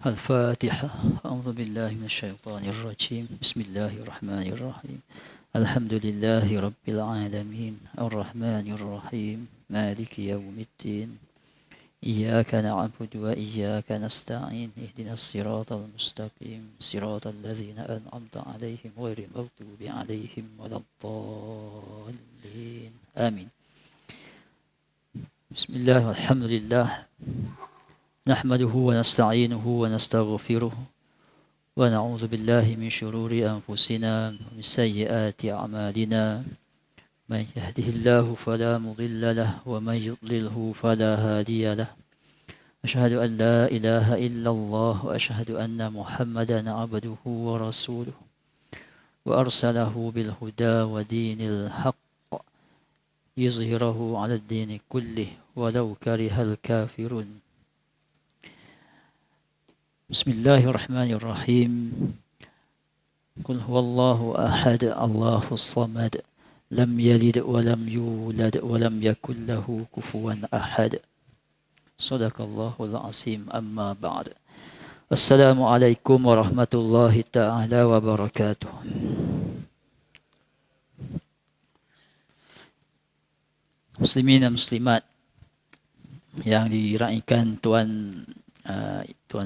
الفاتحة. أعوذ بالله من الشيطان الرجيم. بسم الله الرحمن الرحيم. الحمد لله رب العالمين الرحمن الرحيم مالك يوم الدين إياك نعبد وإياك نستعين اهدنا الصراط المستقيم صراط الذين أنعمت عليهم غير المغضوب عليهم ولا الضالين آمين. بسم الله والحمد لله نحمده ونستعينه ونستغفره ونعوذ بالله من شرور أنفسنا ومن سيئات أعمالنا من يهده الله فلا مضل له ومن يضلله فلا هادي له أشهد أن لا إله إلا الله وأشهد أن محمدا عبده ورسوله وأرسله بالهدى ودين الحق يظهره على الدين كله ولو كره الكافرون. بسم الله الرحمن الرحيم. قل هو الله أحد الله الصمد لم يلد ولم يولد ولم يكن له كفوا أحد. صدق الله العظيم. أما بعد. السلام عليكم ورحمة الله تعالى وبركاته. Muslimin dan muslimat yang diraikan Tuan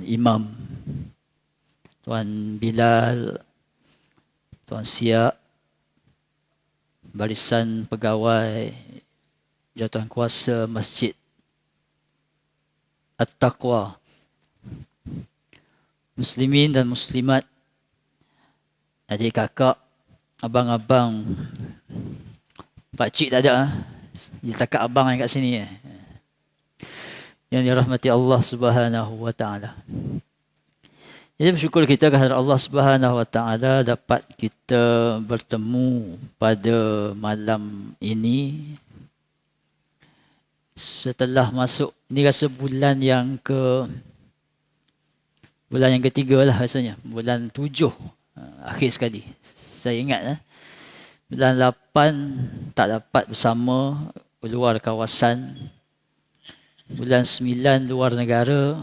Imam, Tuan Bilal, Tuan Siak, barisan pegawai jawatan kuasa Masjid At-Taqwa, muslimin dan muslimat, adik kakak, abang-abang, pakcik tak ada, dia takat abang yang kat sini yang dirahmati Allah Subhanahu wa taala. Jadi bersyukur kita kepada Allah Subhanahu wa taala dapat kita bertemu pada malam ini setelah masuk ini rasa bulan yang ketiga lah rasanya, bulan 7 akhir sekali. Saya ingat bulan 8 tak dapat bersama luar kawasan. Bulan 9 luar negara.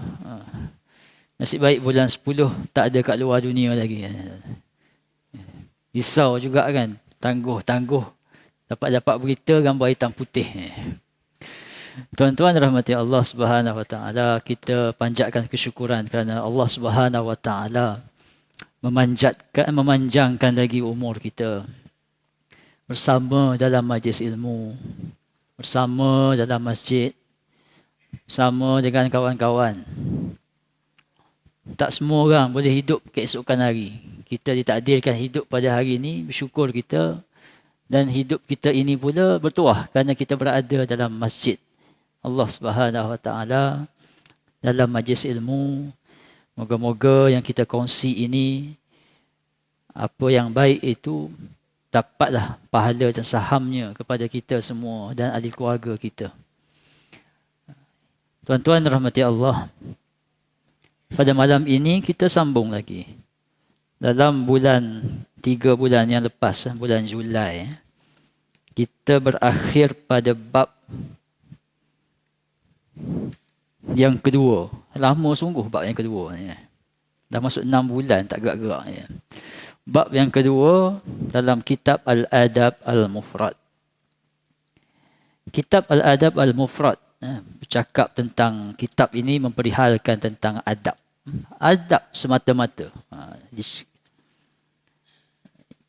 Nasib baik bulan 10 tak ada kat luar dunia lagi. Risau juga kan. Tangguh. Dapat berita gambar hitam putih. Tuan-tuan rahmati Allah Subhanahu wa taala, kita panjatkan kesyukuran kerana Allah Subhanahu wa taala memanjangkan lagi umur kita bersama dalam majlis ilmu, bersama dalam masjid, sama dengan kawan-kawan. Tak semua orang boleh hidup keesokan hari. Kita ditakdirkan hidup pada hari ini, bersyukur kita. Dan hidup kita ini pula bertuah kerana kita berada dalam masjid Allah Subhanahu wa taala, dalam majlis ilmu. Moga-moga yang kita kongsi ini, apa yang baik itu dapatlah pahala dan sahamnya kepada kita semua dan ahli keluarga kita. Tuan-tuan rahmati Allah, pada malam ini kita sambung lagi. Dalam 3 bulan yang lepas, bulan Julai, kita berakhir pada bab yang kedua. Lama sungguh bab yang kedua ni. Dah masuk 6 bulan tak gerak-gerak. Bab yang kedua dalam kitab Al-Adab Al-Mufrad. Kitab Al-Adab Al-Mufrad bercakap tentang, kitab ini memperihalkan tentang adab. Adab semata-mata.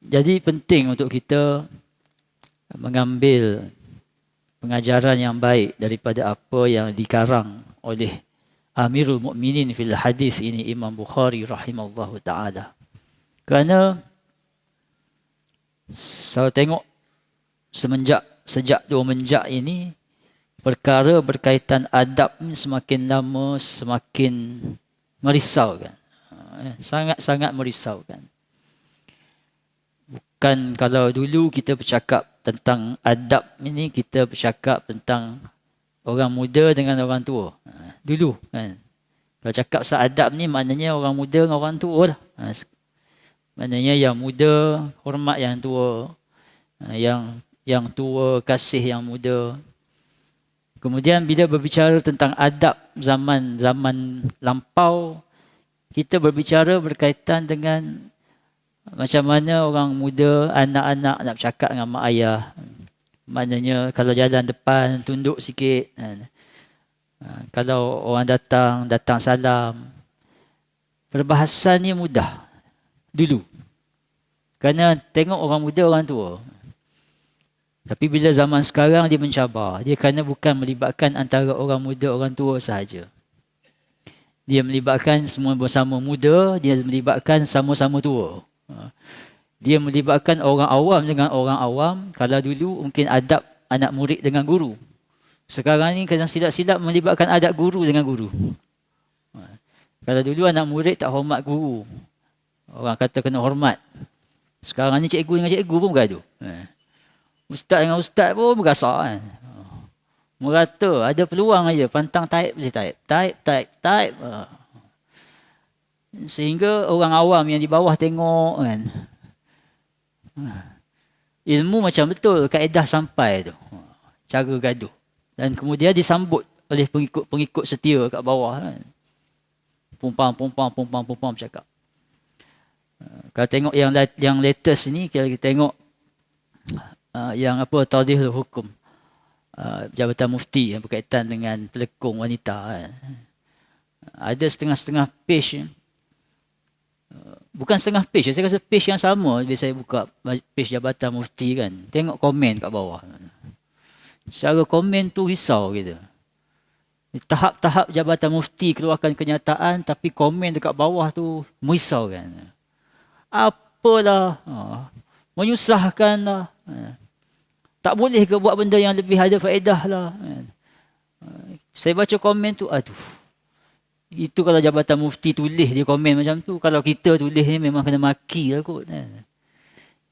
Jadi penting untuk kita mengambil pengajaran yang baik daripada apa yang dikarang oleh Amirul Mukminin fil hadis ini, Imam Bukhari rahimallahu ta'ala. Kerana saya tengok sejak 2 menjak ini, perkara berkaitan adab ni semakin lama semakin merisaukan. Sangat-sangat merisaukan. Bukan kalau dulu kita bercakap tentang adab ini, kita bercakap tentang orang muda dengan orang tua. Dulu kan. Kalau cakap pasal adab ni maknanya orang muda dengan orang tua lah. Maknanya yang muda hormat yang tua. Yang tua kasih yang muda. Kemudian bila berbicara tentang adab zaman lampau, Kita berbicara berkaitan dengan macam mana orang muda, anak-anak nak bercakap dengan mak ayah. Maknanya kalau jalan depan, tunduk sikit. Kalau orang datang salam. Perbahasan ni mudah dulu. Kerana tengok orang muda, orang tua. Tapi bila zaman sekarang dia mencabar. Dia kerana bukan melibatkan antara orang muda, orang tua sahaja. Dia melibatkan semua bersama muda, dia melibatkan sama-sama tua. Dia melibatkan orang awam dengan orang awam. Kalau dulu mungkin adab anak murid dengan guru. Sekarang ni kadang silap-silap melibatkan adab guru dengan guru. Kalau dulu anak murid tak hormat guru. Orang kata kena hormat. Sekarang ni cikgu dengan cikgu pun bergaduh. Ustaz dengan ustaz pun bergasak kan. Merata, ada peluang aja. Pantang type boleh type. Sehingga orang awam yang di bawah tengok kan. Ilmu macam betul, kaedah sampai tu. Cara gaduh. Dan kemudian disambut oleh pengikut-pengikut setia kat bawah kan. Pumpang bercakap. Kalau tengok yang latest ni, kalau kita tengok yang apa, Tadhihul Hukum, Jabatan Mufti yang berkaitan dengan pelekong wanita kan. Ada setengah-setengah page, bukan setengah page, saya rasa page yang sama bila saya buka page Jabatan Mufti kan. Tengok komen kat bawah. Cara komen tu risau kita. Tahap-tahap Jabatan Mufti keluarkan kenyataan, tapi komen dekat bawah tu merisaukan. Apalah, menyusahkan lah. Tak boleh ke buat benda yang lebih ada faedah lah. Saya baca komen tu, aduh. Itu kalau Jabatan Mufti tulis dia komen macam tu. Kalau kita tulis ni memang kena maki lah kot.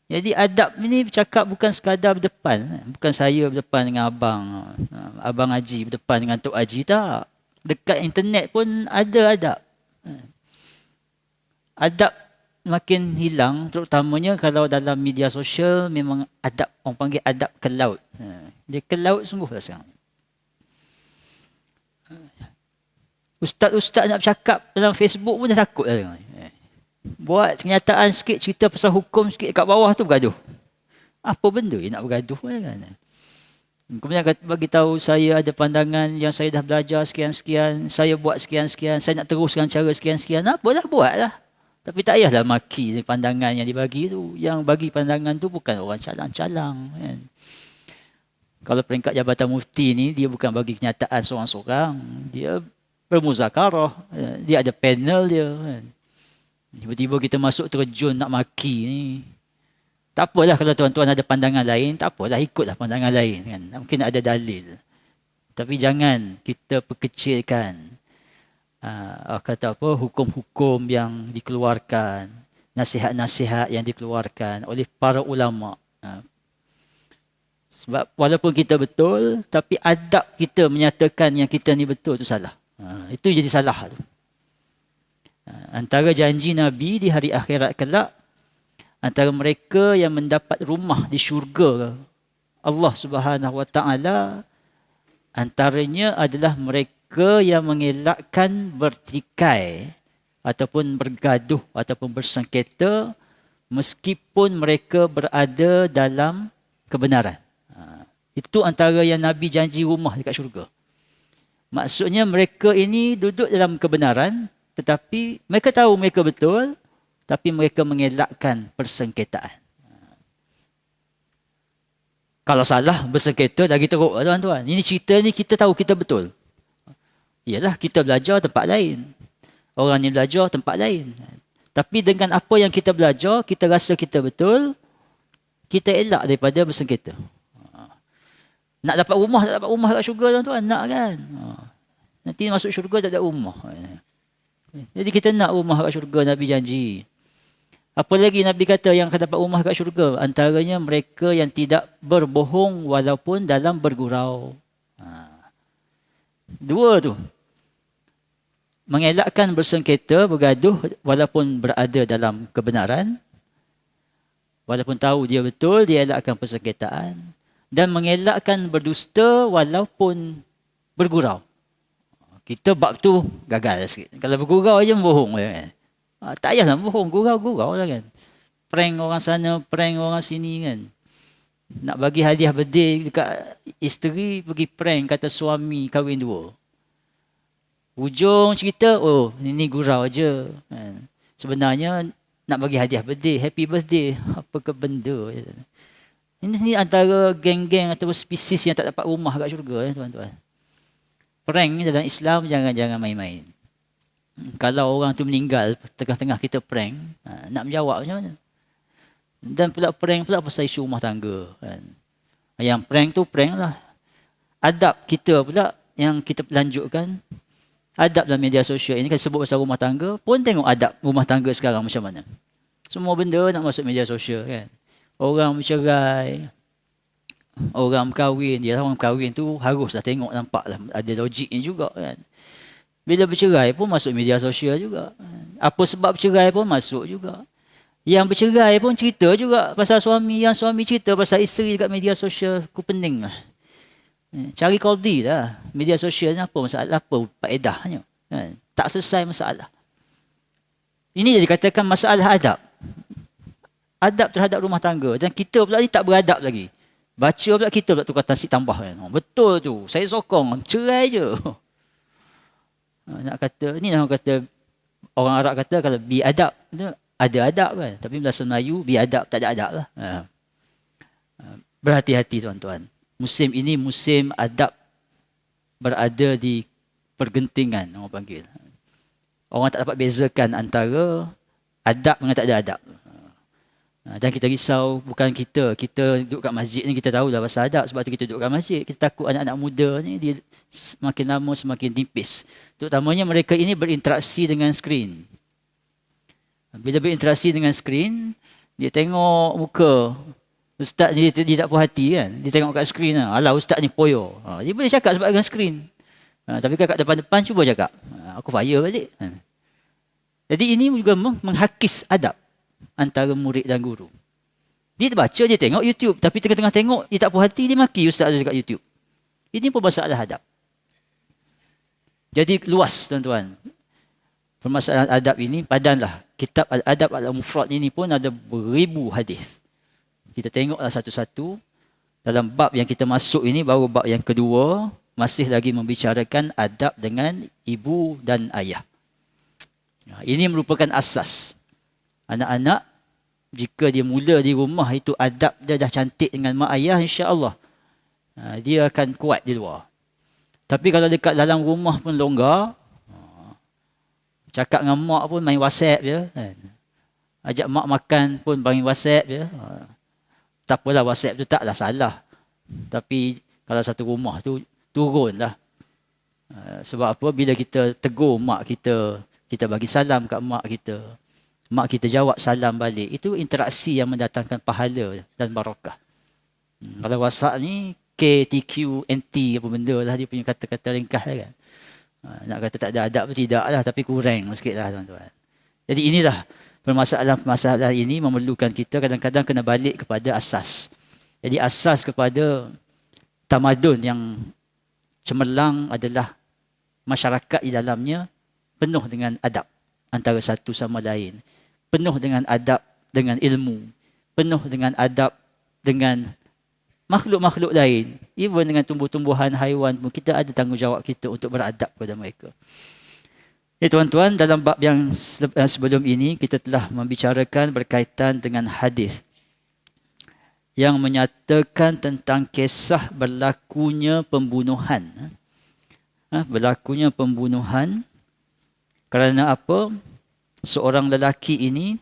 Jadi adab ni bercakap bukan sekadar berdepan. Bukan saya berdepan dengan abang. Abang Haji berdepan dengan Tok Haji, tak. Dekat internet pun ada adab. Adab makin hilang, terutamanya kalau dalam media sosial memang adab, orang panggil adab ke laut. Dia ke laut sungguh lah sekarang. Ustaz-ustaz nak bercakap dalam Facebook pun dah takut lah. Buat kenyataan sikit, cerita pasal hukum sikit, kat bawah tu bergaduh. Apa benda nak bergaduh kan? Kemudian bagi tahu saya ada pandangan yang saya dah belajar sekian-sekian, saya buat sekian-sekian, saya nak teruskan cara sekian-sekian. Apalah, buatlah. Tapi tak payahlah maki pandangan yang dibagi tu. Yang bagi pandangan tu bukan orang calang-calang kan. Kalau peringkat Jabatan Mufti ni, dia bukan bagi kenyataan seorang-seorang. Dia bermuzakarah. Dia ada panel dia kan. Tiba-tiba kita masuk terjun nak maki ni. Tak apalah kalau tuan-tuan ada pandangan lain, tak apalah, ikutlah pandangan lain kan. Mungkin ada dalil. Tapi jangan kita perkecilkan kata apa, hukum-hukum yang dikeluarkan, nasihat-nasihat yang dikeluarkan oleh para ulama. Sebab walaupun kita betul, tapi adab kita menyatakan yang kita ni betul tu salah. Itu jadi salah tu. Antara janji Nabi di hari akhirat kelak, antara mereka yang mendapat rumah di syurga Allah Subhanahu Wa Taala, antaranya adalah mereka yang mengelakkan bertikai ataupun bergaduh ataupun bersengketa meskipun mereka berada dalam kebenaran. Itu antara yang Nabi janji rumah dekat syurga. Maksudnya mereka ini duduk dalam kebenaran, tetapi mereka tahu mereka betul, tapi mereka mengelakkan persengketaan. Kalau salah bersengketa lagi teruk tuan-tuan. Ini cerita ni kita tahu kita betul. Yalah, kita belajar tempat lain. Orang ni belajar tempat lain. Tapi dengan apa yang kita belajar, kita rasa kita betul, kita elak daripada bersengketa. Nak dapat rumah, tak dapat rumah kat syurga tuan-tuan, nak kan? Nanti masuk syurga tak ada rumah. Jadi kita nak rumah kat syurga, Nabi janji. Apa lagi Nabi kata yang akan dapat rumah kat syurga? Antaranya mereka yang tidak berbohong walaupun dalam bergurau. Dua tu. Mengelakkan bersengketa, bergaduh walaupun berada dalam kebenaran. Walaupun tahu dia betul, dia elakkan persengketaan. Dan mengelakkan berdusta walaupun bergurau. Kita bab tu gagal sikit. Kalau bergurau je bohong kan. Tak payahlah bohong, gurau-gurau lah kan. Prank orang sana, prank orang sini kan. Nak bagi hadiah birthday dekat isteri, pergi prank kata suami kahwin dua. Ujung cerita, oh ini gurau je kan. Sebenarnya nak bagi hadiah birthday, happy birthday. Apa ke benda. Ini antara geng-geng atau spesies yang tak dapat rumah kat syurga ya tuan-tuan. Prank ni dalam Islam jangan main-main. Kalau orang tu meninggal tengah-tengah kita prank, nak menjawab macam mana? Dan pula prank pula pasal isu rumah tangga kan. Yang prank tu prank lah. Adab kita pula yang kita lanjutkan. Adab dalam media sosial ini kan sebut pasal rumah tangga, pun tengok adab rumah tangga sekarang macam mana. Semua benda nak masuk media sosial kan. Orang bercerai, orang berkahwin, dia orang berkahwin tu haruslah tengok nampaklah ada logiknya juga kan. Bila bercerai pun masuk media sosial juga. Apa sebab bercerai pun masuk juga. Yang bercerai pun cerita juga pasal suami, yang suami cerita pasal isteri dekat media sosial, ku pening lah. Cari qadi lah. Media sosial ni apa masalah, apa faedahnya kan. Tak selesai masalah. Ini dia dikatakan masalah adab. Adab terhadap rumah tangga. Dan kita pula ni tak beradab lagi. Baca pula kita pula tukar tasik tambah kan. Betul tu. Saya sokong. Cerai je. Nak kata, ni orang kata, orang Arab kata kalau biadab, ada adab kan. Tapi bahasa Melayu, biadab tak ada adab lah. Berhati-hati tuan-tuan. Musim ini musim adab berada di pergentingan, orang panggil. Orang tak dapat bezakan antara adab dengan tak ada adab. Dan kita risau, bukan kita duduk kat masjid ni, kita tahu dah pasal adab, sebab tu kita duduk kat masjid. Kita takut anak-anak muda ni, dia semakin lama semakin nipis. Terutamanya mereka ini berinteraksi dengan skrin. Bila berinteraksi dengan skrin, dia tengok muka ustaz ni, dia tak puas hati kan. Dia tengok kat skrin lah. Alah ustaz ni poyo. Dia boleh cakap sebab dengan skrin. Tapi kat depan-depan cuba cakap. Aku fire balik. Jadi ini juga menghakis adab antara murid dan guru. Dia terbaca, dia tengok YouTube. Tapi tengah-tengah tengok, dia tak puas hati, dia maki ustaz dekat YouTube. Ini pun masalah adab. Jadi luas tuan-tuan. Permasalahan adab ini, padanlah. Kitab Al-Adab Al-Mufrad ini pun ada beribu hadis. Kita tengoklah satu-satu. Dalam bab yang kita masuk ini, baru bab yang kedua, masih lagi membicarakan adab dengan ibu dan ayah. Ini merupakan asas. Anak-anak, jika dia mula di rumah itu adab dia dah cantik dengan mak ayah, insya-Allah dia akan kuat di luar. Tapi kalau dekat dalam rumah pun longgar, cakap dengan mak pun main WhatsApp je kan. Ajak mak makan pun main WhatsApp je. Tak apalah, WhatsApp tu taklah salah. Tapi kalau satu rumah tu turunlah. Sebab apa? Bila kita tegur mak kita, kita bagi salam kat mak kita, mak kita jawab salam balik, itu interaksi yang mendatangkan pahala dan barakah. Kalau WhatsApp ni KTQ NT apa benda lah, dia punya kata-kata ringkas lah kan. Nak kata tak ada adab tu tidak lah, tapi kurang sikit lah tuan-tuan. Jadi inilah permasalahan-permasalahan ini memerlukan kita kadang-kadang kena balik kepada asas. Jadi asas kepada tamadun yang cemerlang adalah masyarakat di dalamnya penuh dengan adab antara satu sama lain. Penuh dengan adab dengan ilmu. Penuh dengan adab dengan makhluk-makhluk lain. Even dengan tumbuh-tumbuhan, haiwan pun kita ada tanggungjawab kita untuk beradab kepada mereka. Tuan-tuan, dalam bab yang sebelum ini kita telah membicarakan berkaitan dengan hadis yang menyatakan tentang kisah berlakunya pembunuhan. Berlakunya pembunuhan kerana apa? Seorang lelaki ini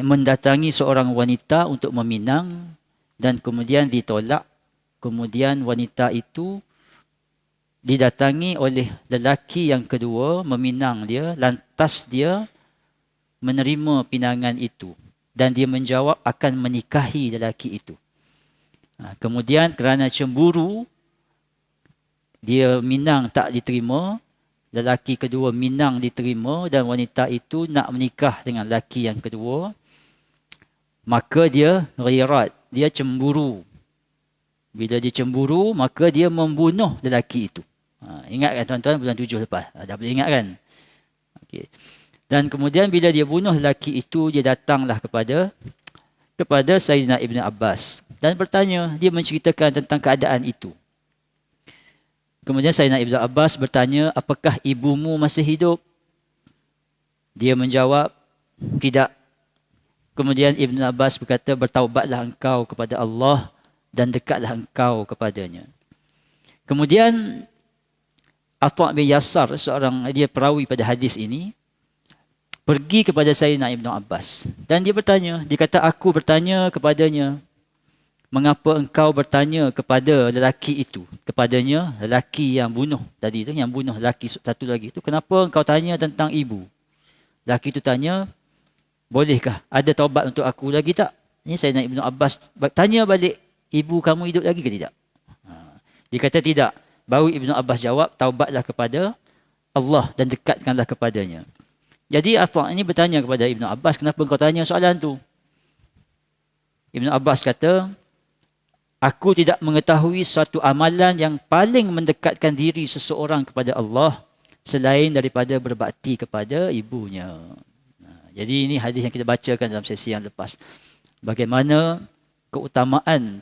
mendatangi seorang wanita untuk meminang dan kemudian ditolak. Kemudian wanita itu didatangi oleh lelaki yang kedua, meminang dia, lantas dia menerima pinangan itu dan dia menjawab akan menikahi lelaki itu. Kemudian kerana cemburu, dia minang tak diterima, lelaki kedua minang diterima dan wanita itu nak menikah dengan lelaki yang kedua, maka dia ghirat, dia cemburu. Bila dia cemburu, maka dia membunuh lelaki itu. Ingat kan tuan-tuan, bulan 7 lepas. Dah boleh ingat kan? Okay. Dan kemudian bila dia bunuh lelaki itu, dia datanglah kepada Sayyidina Ibn Abbas dan bertanya, dia menceritakan tentang keadaan itu. Kemudian Sayyidina Ibn Abbas bertanya, apakah ibumu masih hidup? Dia menjawab, tidak. Kemudian Ibn Abbas berkata, bertaubatlah engkau kepada Allah dan dekatlah engkau kepadanya. Kemudian Atha' bin Yasar, seorang dia perawi pada hadis ini, pergi kepada Sayyidina Ibn Abbas dan dia bertanya, dia kata, aku bertanya kepadanya, mengapa engkau bertanya kepada lelaki itu, kepadanya, lelaki yang bunuh tadi tu, yang bunuh lelaki satu lagi tu, kenapa engkau tanya tentang ibu? Lelaki itu tanya, bolehkah ada taubat untuk aku lagi tak? Ini Sayyidina Ibn Abbas tanya balik, ibu kamu hidup lagi ke tidak? Dia kata tidak. Baru Ibn Abbas jawab, taubatlah kepada Allah dan dekatkanlah kepadanya. Jadi Atha' ini bertanya kepada Ibn Abbas, kenapa kau tanya soalan tu? Ibn Abbas kata, aku tidak mengetahui satu amalan yang paling mendekatkan diri seseorang kepada Allah selain daripada berbakti kepada ibunya. Jadi ini hadis yang kita bacakan dalam sesi yang lepas. Bagaimana keutamaan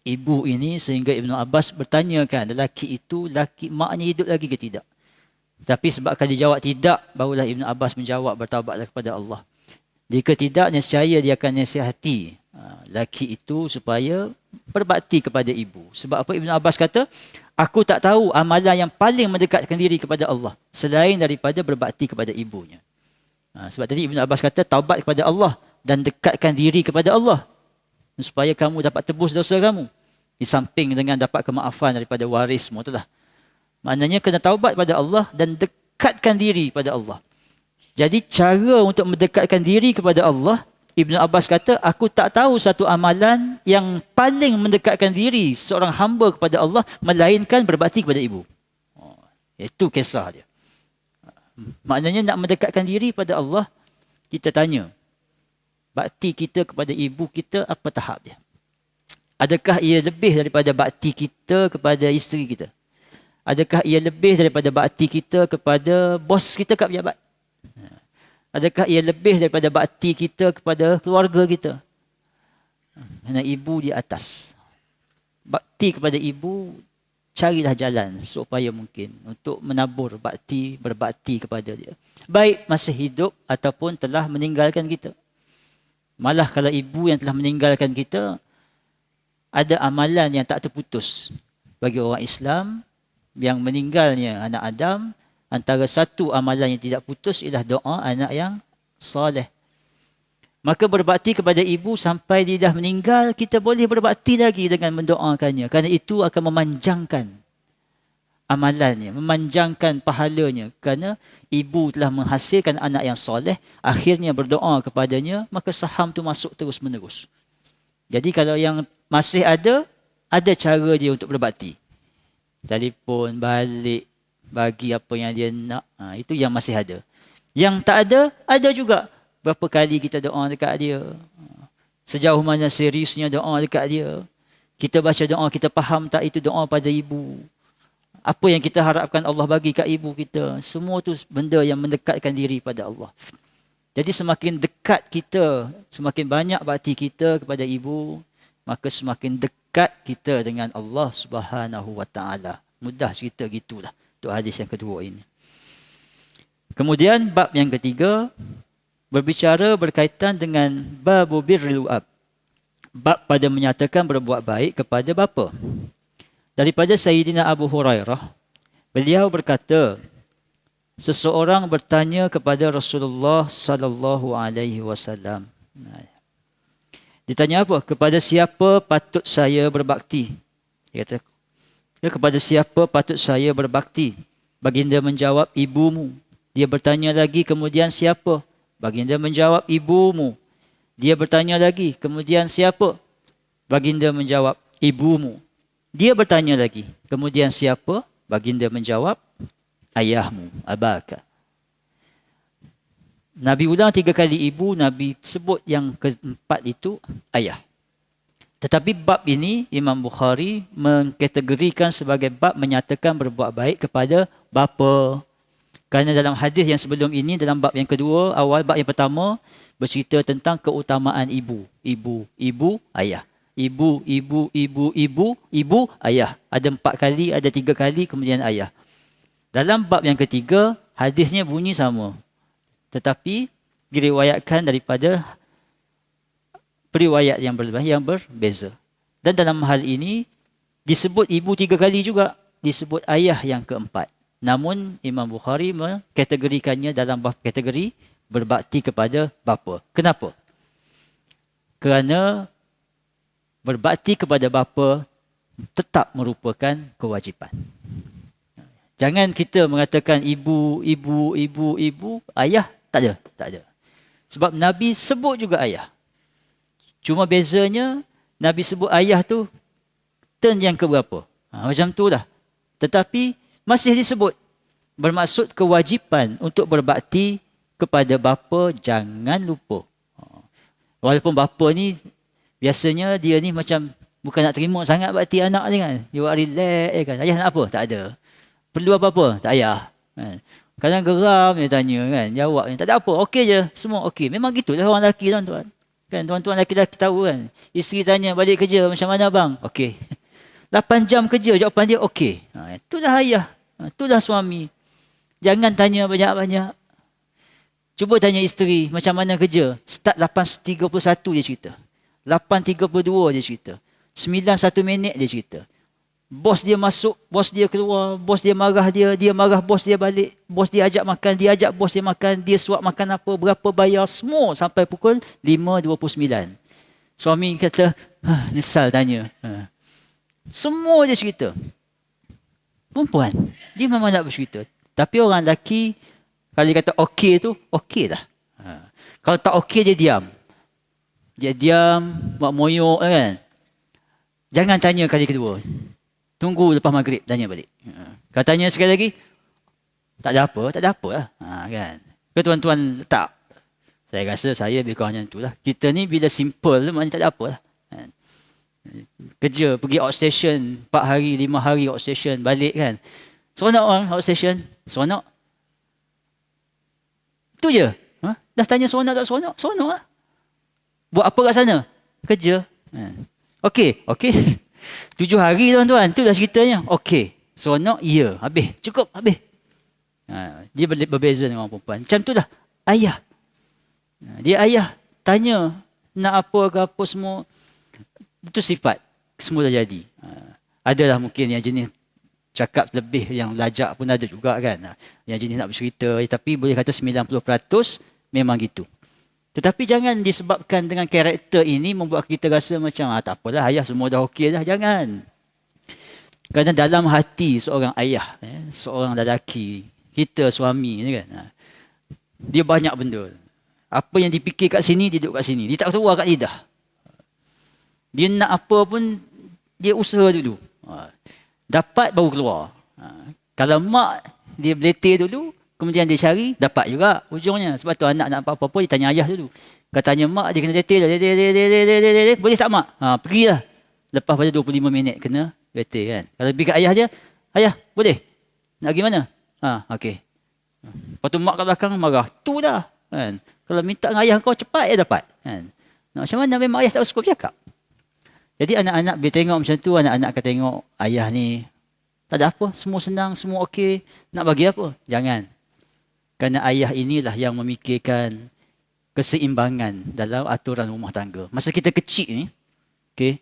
ibu ini sehingga Ibn Abbas bertanyakan, lelaki itu, maknya hidup lagi ke tidak? Tapi sebabkan dia jawab tidak, barulah Ibn Abbas menjawab, bertaubatlah kepada Allah. Jika tidak, nescaya dia akan nasihati lelaki itu supaya berbakti kepada ibu. Sebab apa Ibn Abbas kata, aku tak tahu amalan yang paling mendekatkan diri kepada Allah selain daripada berbakti kepada ibunya. Sebab tadi Ibn Abbas kata, taubat kepada Allah dan dekatkan diri kepada Allah supaya kamu dapat tebus dosa kamu. Di samping dengan dapat kemaafan daripada waris semua itulah. Maknanya kena taubat pada Allah dan dekatkan diri pada Allah. Jadi cara untuk mendekatkan diri kepada Allah, Ibn Abbas kata, aku tak tahu satu amalan yang paling mendekatkan diri seorang hamba kepada Allah melainkan berbakti kepada ibu. Itu kisah dia. Maknanya nak mendekatkan diri pada Allah, kita tanya, bakti kita kepada ibu kita apa tahap dia? Adakah ia lebih daripada bakti kita kepada isteri kita? Adakah ia lebih daripada bakti kita kepada bos kita kat pejabat? Adakah ia lebih daripada bakti kita kepada keluarga kita? Kerana ibu di atas. Bakti kepada ibu, carilah jalan supaya mungkin untuk menabur berbakti kepada dia. Baik masih hidup ataupun telah meninggalkan kita. Malah kalau ibu yang telah meninggalkan kita, ada amalan yang tak terputus bagi orang Islam. Yang meninggalnya anak Adam, antara satu amalan yang tidak putus ialah doa anak yang soleh. Maka berbakti kepada ibu sampai dia dah meninggal, kita boleh berbakti lagi dengan mendoakannya. Kerana itu akan memanjangkan amalannya, memanjangkan pahalanya. Kerana ibu telah menghasilkan anak yang soleh, akhirnya berdoa kepadanya, maka saham tu masuk terus menerus. Jadi kalau yang masih ada cara dia untuk berbakti. Telefon balik, bagi apa yang dia nak, itu yang masih ada. Yang tak ada juga. Berapa kali kita doa dekat dia, sejauh mana seriusnya doa dekat dia. Kita baca doa, kita faham tak itu doa pada ibu? Apa yang kita harapkan Allah bagi kat ibu kita? Semua tu benda yang mendekatkan diri pada Allah. Jadi semakin dekat kita, semakin banyak bakti kita kepada ibu, maka semakin dekat kita dengan Allah Subhanahu wa taala. Mudah cerita gitulah untuk hadis yang kedua ini. Kemudian bab yang ketiga berbicara berkaitan dengan babu birrul ab. Bab pada menyatakan berbuat baik kepada bapa. Daripada Sayyidina Abu Hurairah, beliau berkata, seseorang bertanya kepada Rasulullah sallallahu alaihi wasallam. Ditanya apa? Kepada siapa patut saya berbakti? Dia kata, kepada siapa patut saya berbakti? Baginda menjawab, ibumu. Dia bertanya lagi, kemudian siapa? Baginda menjawab, ibumu. Dia bertanya lagi, kemudian siapa? Baginda menjawab, ibumu. Dia bertanya lagi, kemudian siapa? Baginda menjawab, ayahmu, abaka. Nabi ulang 3 kali ibu, Nabi sebut yang keempat itu ayah. Tetapi bab ini Imam Bukhari mengkategorikan sebagai bab menyatakan berbuat baik kepada bapa. Kerana dalam hadis yang sebelum ini, dalam bab yang kedua, awal bab yang pertama bercerita tentang keutamaan ibu. Ibu, ayah. Ibu, ayah. Ada 4 kali, ada 3 kali, kemudian ayah. Dalam bab yang ketiga, hadisnya bunyi sama. Tetapi diriwayatkan daripada periwayat yang berbeza. Dan dalam hal ini disebut ibu 3 kali juga, disebut ayah yang keempat. Namun Imam Bukhari mengkategorikannya dalam bab kategori berbakti kepada bapa. Kenapa? Kerana berbakti kepada bapa tetap merupakan kewajipan. Jangan kita mengatakan ibu, ayah, tak ada. Sebab Nabi sebut juga ayah. Cuma bezanya, Nabi sebut ayah tu turn yang keberapa. Macam tu lah. Tetapi masih disebut. Bermaksud kewajipan untuk berbakti kepada bapa, jangan lupa. Walaupun bapa ni, biasanya dia ni macam bukan nak terima sangat bakti anak ni kan. Dia buat relax kan. Ayah nak apa? Tak ada. Perlu apa-apa? Tak payah. Kadang geram dia tanya kan. Jawab tak ada apa. Okey je. Semua okey. Memang gitulah orang lelaki tuan-tuan. Kan tuan-tuan lelaki-lelaki tahu kan. Isteri tanya balik kerja macam mana bang? Okey. 8 jam kerja, jawapan dia okey. Itulah ayah. Itulah suami. Jangan tanya banyak-banyak. Cuba tanya isteri macam mana kerja. Start 8.31 dia cerita. 8.32 dia cerita. 9.1 minit dia cerita. Bos dia masuk, bos dia keluar, bos dia marah bos dia balik, bos dia ajak makan, dia ajak bos dia makan, dia suap makan apa, berapa bayar, semua sampai pukul 5.29. Suami kata, nyesal tanya. Semua dia cerita. Perempuan, dia memang nak bercerita. Tapi orang lelaki, kalau dia kata okey tu, okey dah. Kalau tak okey, dia diam. Dia diam, buat moyok kan. Jangan tanya kali kedua. Tunggu lepas maghrib, tanya balik. Katanya sekali lagi, tak ada apa lah. Kan? Ke tuan-tuan tak? Saya rasa saya lebih kurang macam tu lah. Kita ni bila simple, maknanya tak ada apa lah. Kerja, pergi outstation, 4 hari, 5 hari outstation, balik kan. Seronok orang outstation? Seronok? Itu je. Dah tanya seronok tak seronok? Seronok lah. Buat apa kat sana? Kerja. Okey. 7 hari tuan-tuan, tu dah ceritanya. Okey, seronok, ya, habis, cukup, habis. Dia berbeza dengan orang perempuan. Macam tu dah, ayah. Dia ayah, tanya nak apa ke apa semua. Itu sifat, semua dah jadi. Adalah mungkin yang jenis cakap lebih, yang lajak pun ada juga kan. Yang jenis nak bercerita, tapi boleh kata 90% memang gitu. Tetapi jangan disebabkan dengan karakter ini membuat kita rasa macam tak apalah ayah semua dah okey dah. Jangan. Kerana dalam hati seorang ayah, seorang lelaki, kita suami ni kan, dia banyak benda. Apa yang dipikir kat sini, dia duduk kat sini. Dia tak keluar kat lidah. Dia nak apa pun, dia usaha dulu. Dapat baru keluar. Kalau mak, dia beletir dulu, kemudian dia cari, dapat juga ujungnya. Sebab tu anak nak apa-apa, dia tanya ayah dulu. Katanya mak, dia kena letir. Boleh tak mak? Pergilah. Lepas pada 25 minit kena letir kan. Kalau pergi kat ayah dia, ayah, boleh? Nak pergi mana? Okey. Lepas tu mak kat belakang marah. Tu dah. Kan? Kalau minta dengan ayah kau, cepat ya dapat. Kan? Nak macam mana memang ayah tak suka bercakap. Jadi anak-anak bila tengok macam tu, anak-anak akan tengok ayah ni, tak ada apa, semua senang, semua okey. Nak bagi apa? Jangan. Kerana ayah inilah yang memikirkan keseimbangan dalam aturan rumah tangga. Masa kita kecil ni, okay,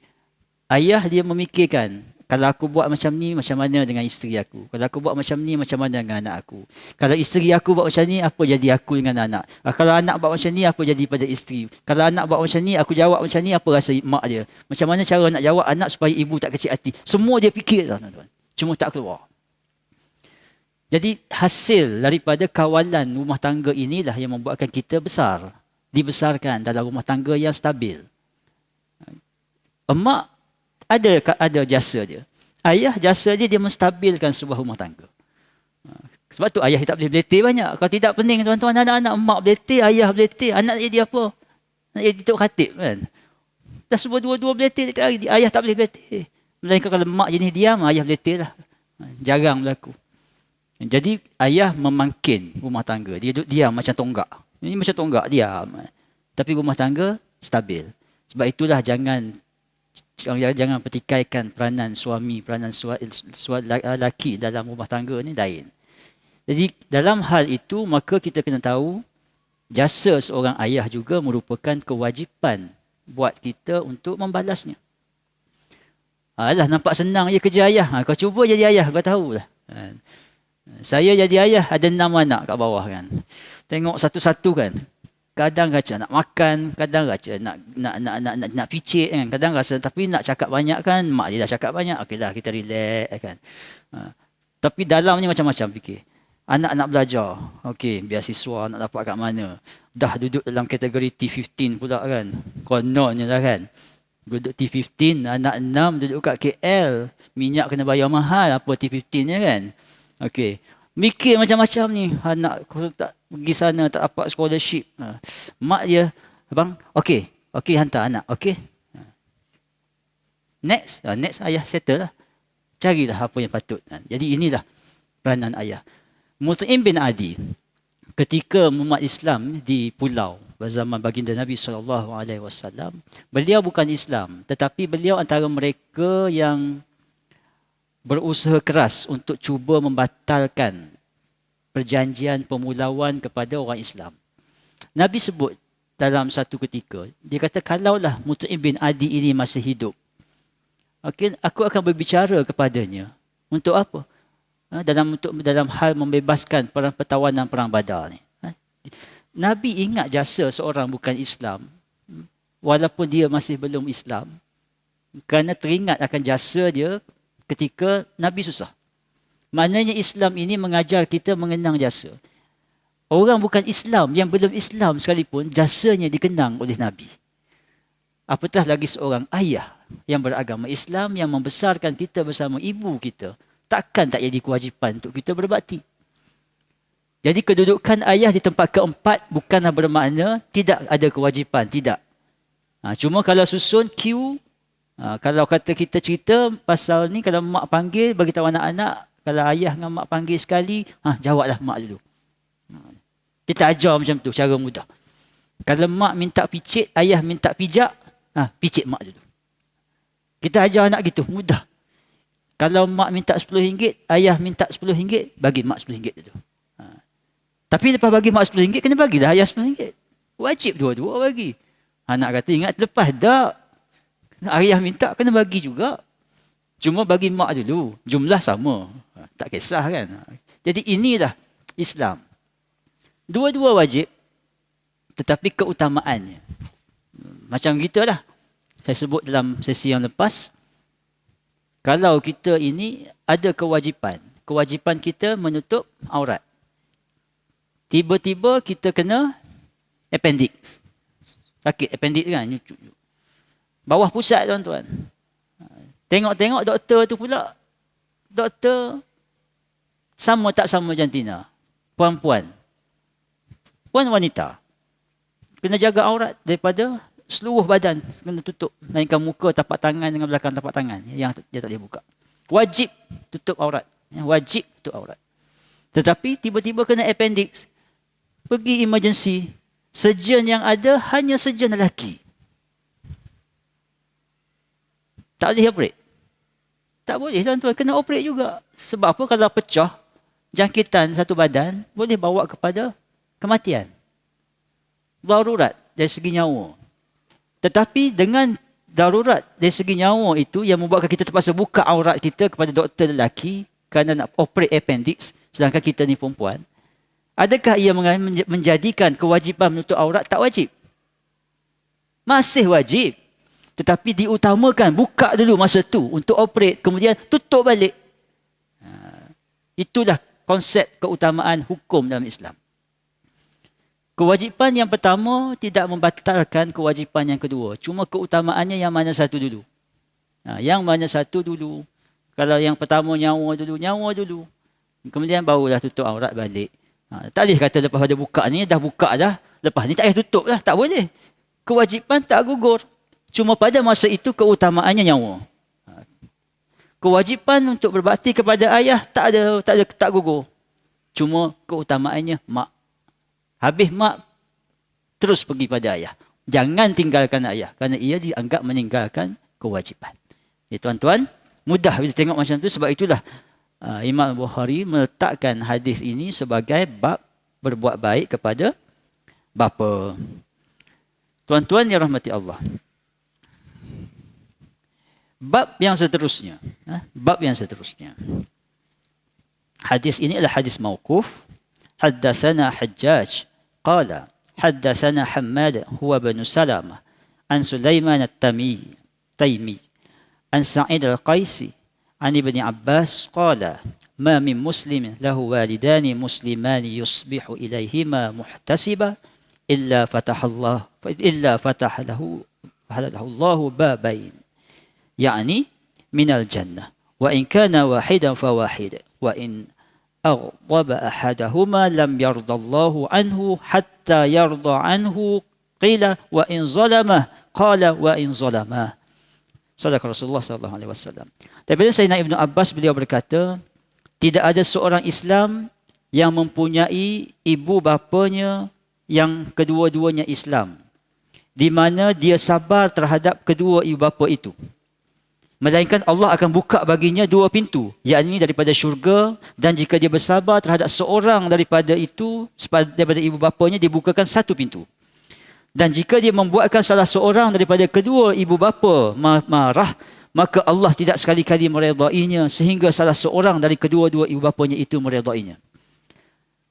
ayah dia memikirkan, kalau aku buat macam ni, macam mana dengan isteri aku? Kalau aku buat macam ni, macam mana dengan anak aku? Kalau isteri aku buat macam ni, apa jadi aku dengan anak? Kalau anak buat macam ni, apa jadi pada isteri? Kalau anak buat macam ni, aku jawab macam ni, apa rasa mak dia? Macam mana cara nak jawab anak supaya ibu tak kecil hati? Semua dia fikir, tuan-tuan. Cuma tak keluar. Jadi hasil daripada kawalan rumah tangga inilah yang membuatkan kita besar. Dibesarkan dalam rumah tangga yang stabil. Emak ada jasa dia. Ayah jasa dia menstabilkan sebuah rumah tangga. Sebab tu ayah tak boleh beletir banyak. Kalau tidak pening tuan-tuan, anak-anak emak beletir, ayah beletir, anak jadi apa? Nak jadi tok khatib kan. Dah semua dua-dua beletir dekat hari. Ayah tak boleh beletir. Melainkan kalau mak jenis diam, ayah beletir lah. Jarang berlaku. Jadi ayah memangkin rumah tangga. Dia duduk diam macam tonggak. Ini macam tonggak, diam. Tapi rumah tangga stabil. Sebab itulah jangan pertikaikan peranan suami, peranan lelaki dalam rumah tangga ni lain. Jadi dalam hal itu maka kita kena tahu jasa seorang ayah juga merupakan kewajipan buat kita untuk membalasnya. Alah, nampak senang je kerja ayah. Kau cuba jadi ayah, kau tahulah. Saya jadi ayah, ada 6 anak kat bawah kan. Tengok satu-satu kan. Kadang rasa nak makan, kadang rasa nak picit kan. Kadang rasa tapi nak cakap banyak kan, mak dia dah cakap banyak. Okeylah, kita relax kan. Tapi dalamnya macam-macam fikir. Anak nak belajar. Okey, beasiswa nak dapat kat mana? Dah duduk dalam kategori T15 pula kan. Kononnya lah kan. Duduk T15, anak 6 duduk kat KL. Minyak kena bayar mahal, apa T15 nya kan. Okey. Mikir macam-macam ni. Anak tak pergi sana, tak dapat scholarship. Mak dia, abang, okey hantar anak, okey. Next ayah settle lah. Carilah apa yang patut. Jadi inilah peranan ayah. Mut'im bin Adi, ketika umat Islam di pulau zaman baginda Nabi SAW, beliau bukan Islam, tetapi beliau antara mereka yang berusaha keras untuk cuba membatalkan perjanjian pemulauan kepada orang Islam. Nabi sebut dalam satu ketika, dia kata kalaulah Mut'im bin Adi ini masih hidup, aku akan berbicara kepadanya. Untuk apa? Dalam hal membebaskan perang pertawanan perang Badar ni. Nabi ingat jasa seorang bukan Islam walaupun dia masih belum Islam, kerana teringat akan jasa dia ketika Nabi susah. Maknanya Islam ini mengajar kita mengenang jasa. Orang bukan Islam yang belum Islam sekalipun jasanya dikenang oleh Nabi. Apatah lagi seorang ayah yang beragama Islam yang membesarkan kita bersama ibu kita. Takkan tak jadi kewajipan untuk kita berbakti. Jadi kedudukan ayah di tempat keempat bukanlah bermakna tidak ada kewajipan, tidak. Cuma kalau susun queue, kalau kata kita cerita pasal ni, kalau mak panggil, bagi tahu anak-anak, kalau ayah dengan mak panggil sekali, jawablah mak dulu. Kita ajar macam tu, cara mudah. Kalau mak minta picit, ayah minta pijak, picit mak dulu. Kita ajar anak gitu, mudah. Kalau mak minta RM10, ayah minta RM10, bagi mak RM10 dulu. Tapi lepas bagi mak RM10, kena bagilah ayah RM10. Wajib dua-dua bagi. Anak kata, ingat lepas tak. Ayah minta, kena bagi juga. Cuma bagi mak dulu. Jumlah sama. Tak kisah kan. Jadi inilah Islam. Dua-dua wajib. Tetapi keutamaannya. Macam kita lah. Saya sebut dalam sesi yang lepas. Kalau kita ini ada kewajipan. Kewajipan kita menutup aurat. Tiba-tiba kita kena appendix. Sakit appendix kan? Bawah pusat tuan-tuan. Tengok-tengok doktor tu pula. Doktor sama tak sama jantina? Puan-puan. Puan wanita. Kena jaga aurat daripada seluruh badan kena tutup. Melainkan muka, tapak tangan dengan belakang tapak tangan yang dia tak boleh buka. Wajib tutup aurat. Wajib tutup aurat. Tetapi tiba-tiba kena appendix. Pergi emergency. Surgeon yang ada hanya surgeon lelaki. Tak boleh operate. Tak boleh tuan-tuan. Kena operate juga. Sebab apa? Kalau pecah jangkitan satu badan, boleh bawa kepada kematian. Darurat dari segi nyawa. Tetapi dengan darurat dari segi nyawa itu yang membuatkan kita terpaksa buka aurat kita kepada doktor lelaki kerana nak operate appendix, sedangkan kita ni perempuan. Adakah ia menjadikan kewajipan menutup aurat tak wajib? Masih wajib. Tetapi diutamakan buka dulu masa tu untuk operate, kemudian tutup balik. Itulah konsep keutamaan hukum dalam Islam. Kewajipan yang pertama tidak membatalkan kewajipan yang kedua. Cuma keutamaannya yang mana satu dulu. Yang mana satu dulu. Kalau yang pertama nyawa dulu. Kemudian barulah tutup aurat balik. Tak boleh kata lepas pada buka ni, dah buka dah. Lepas ni tak payah tutup lah. Tak boleh. Kewajipan tak gugur. Cuma pada masa itu keutamaannya nyawa. Kewajipan untuk berbakti kepada ayah tak gugur. Cuma keutamaannya mak. Habis mak, terus pergi pada ayah. Jangan tinggalkan ayah, kerana ia dianggap meninggalkan kewajipan. Ya, tuan-tuan, mudah bila tengok macam tu. Sebab itulah Imam Bukhari meletakkan hadis ini sebagai bab berbuat baik kepada bapa. Tuan-tuan yang rahmati Allah. Bab yang seterusnya. Bab yang seterusnya. Hadis ini adalah hadis mauquf. Haddatsana Hajjaj qala haddatsana Hammad huwa bin Salamah an Sulaiman at-Taymi an Sa'id al-Qaisi an Ibn Abbas qala ma min muslimin lahu walidani muslimani yusbihu ilayhima muhtasiba illa fataha lahu Allahu babain, يعني من الجنة وإن كان واحدا فواحد وإن أغضب أحدهما لم يرضى الله عنه حتى يرضى عنه قيل وإن ظلمه قال وإن ظلمه. Sadaq Rasulullah sallallahu alaihi wasallam. Daripada Sayyidina Ibnu Abbas, beliau berkata, tidak ada seorang Islam yang mempunyai ibu bapanya yang kedua-duanya Islam, di mana dia sabar terhadap kedua ibu bapa itu, melainkan Allah akan buka baginya dua pintu, yakni daripada syurga, dan jika dia bersabar terhadap seorang daripada itu, daripada ibu bapanya, dibukakan satu pintu. Dan jika dia membuatkan salah seorang daripada kedua ibu bapa marah, maka Allah tidak sekali-kali meredainya sehingga salah seorang dari kedua-dua ibu bapanya itu meredainya.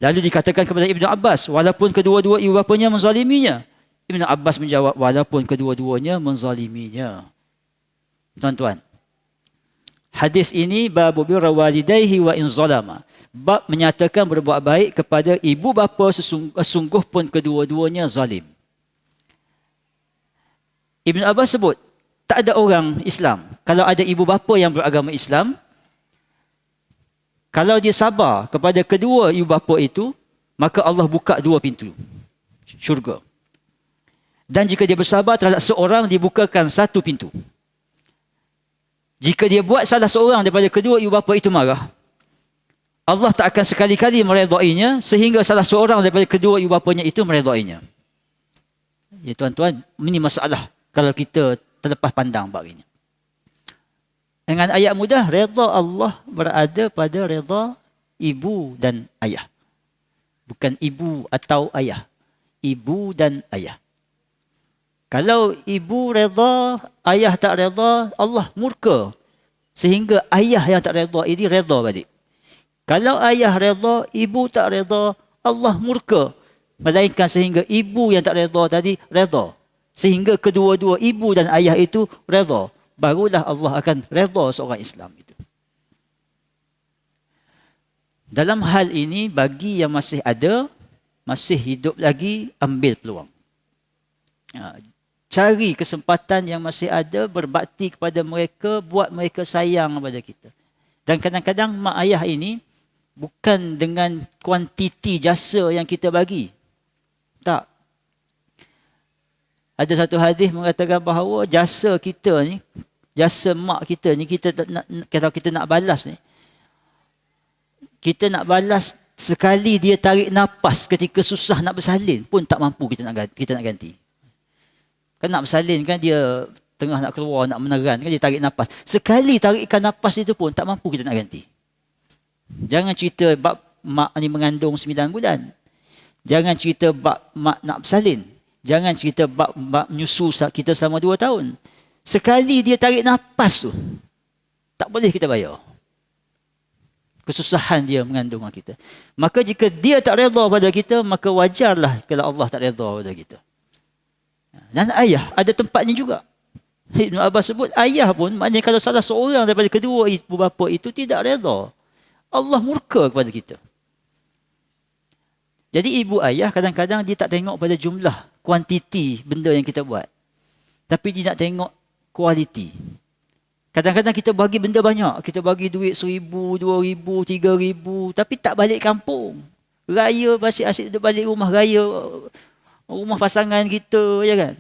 Lalu dikatakan kepada Ibnu Abbas, walaupun kedua-dua ibu bapanya menzaliminya. Ibnu Abbas menjawab, walaupun kedua-duanya menzaliminya. Tuan-tuan, hadis ini babu birra walidayhi wa in zalama. Bab menyatakan berbuat baik kepada ibu bapa sesungguh pun kedua-duanya zalim. Ibn Abbas sebut, tak ada orang Islam, kalau ada ibu bapa yang beragama Islam, kalau dia sabar kepada kedua ibu bapa itu, maka Allah buka dua pintu syurga. Dan jika dia bersabar terhadap seorang, dibukakan satu pintu. Jika dia buat salah seorang daripada kedua ibu bapa itu marah, Allah tak akan sekali-kali meredainya sehingga salah seorang daripada kedua ibu bapanya itu meredainya. Ya tuan-tuan, ini masalah kalau kita terlepas pandang bab ini. Dengan ayat mudah, redha Allah berada pada redha ibu dan ayah. Bukan ibu atau ayah. Ibu dan ayah. Kalau ibu redha, ayah tak redha, Allah murka. Sehingga ayah yang tak redha ini redha balik. Kalau ayah redha, ibu tak redha, Allah murka. Melainkan sehingga ibu yang tak redha tadi redha. Sehingga kedua-dua ibu dan ayah itu redha. Barulah Allah akan redha seorang Islam itu. Dalam hal ini, bagi yang masih ada, masih hidup lagi, ambil peluang. Cari kesempatan yang masih ada, berbakti kepada mereka, buat mereka sayang kepada kita. Dan kadang-kadang mak ayah ini bukan dengan kuantiti jasa yang kita bagi. Tak. Ada satu hadis mengatakan bahawa jasa kita ni, jasa mak kita ni, kalau kita nak balas ni, kita nak balas sekali dia tarik nafas ketika susah nak bersalin pun tak mampu kita nak ganti. Kan nak bersalin kan, dia tengah nak keluar, nak meneran kan, dia tarik nafas. Sekali tarikkan nafas itu pun tak mampu kita nak ganti. Jangan cerita bab mak ni mengandung 9 bulan. Jangan cerita bab mak nak bersalin. Jangan cerita bab menyusu kita selama 2 tahun. Sekali dia tarik nafas tu, tak boleh kita bayar. Kesusahan dia mengandung kita. Maka jika dia tak redha pada kita, maka wajarlah kalau Allah tak redha pada kita. Dan ayah ada tempatnya juga. Ibn Abbas sebut, ayah pun maknanya kalau salah seorang daripada kedua ibu bapa itu tidak redha, Allah murka kepada kita. Jadi ibu ayah kadang-kadang dia tak tengok pada jumlah, kuantiti benda yang kita buat. Tapi dia nak tengok kualiti. Kadang-kadang kita bagi benda banyak. Kita bagi duit 1,000, 2,000, 3,000. Tapi tak balik kampung. Raya, asyik-asyik duduk balik rumah raya. Rumah pasangan kita, ya kan?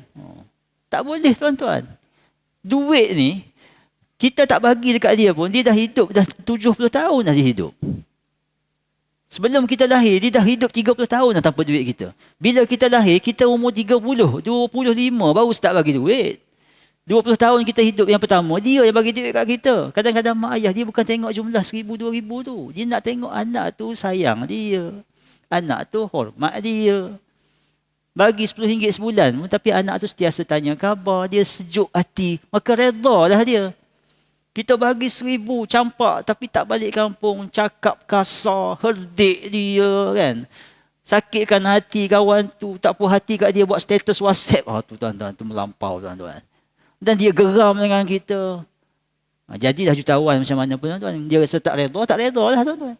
Tak boleh tuan-tuan. Duit ni, kita tak bagi dekat dia pun, dia dah hidup, dah 70 tahun dah dia hidup. Sebelum kita lahir, dia dah hidup 30 tahun dah tanpa duit kita. Bila kita lahir, kita umur 30, 25 baru start bagi duit. 20 tahun kita hidup yang pertama, dia yang bagi duit kat kita. Kadang-kadang mak ayah, dia bukan tengok jumlah 1,000, 2,000 tu. Dia nak tengok anak tu sayang dia. Anak tu hormat dia. Bagi RM10 sebulan, tapi anak tu sentiasa tanya khabar, dia sejuk hati, maka redha lah dia. Kita bagi 1,000 campak tapi tak balik kampung, cakap kasar, herdik dia kan. Sakitkan hati kawan tu, tak puas hati kat dia buat status WhatsApp. Tu tuan-tuan, tu melampau tuan-tuan. Dan dia geram dengan kita. Jadilah jutawan macam mana pun tuan-tuan. Dia rasa tak redha lah tuan-tuan.